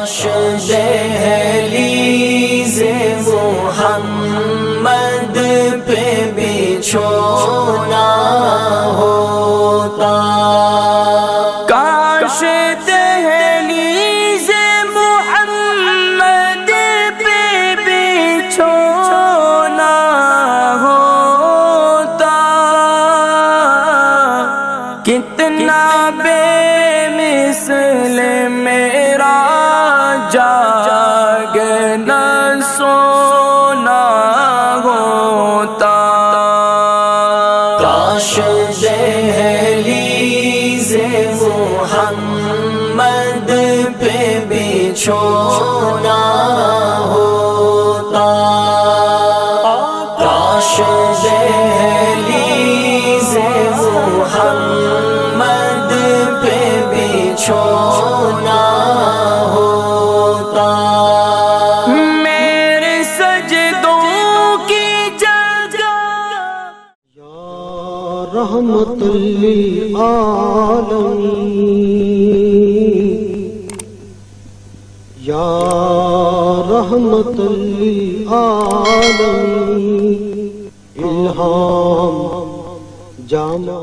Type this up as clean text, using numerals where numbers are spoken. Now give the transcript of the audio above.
کاش دہلیز محمد پہ بچھونا ہوتا، کاش دہلیز محمد پہ بچھونا ہوتا، کتنا بے مثل میرا جاگنا سونا ہوتا، کاش دہلیز محمد پہ بچھونا ہوتا، کاش دہلیز محمد پہ بچھونا ہوتا، میرے سجدوں کی جگہ یا رحمت للعالمین، یا رحمت للعالمین، الہام جامع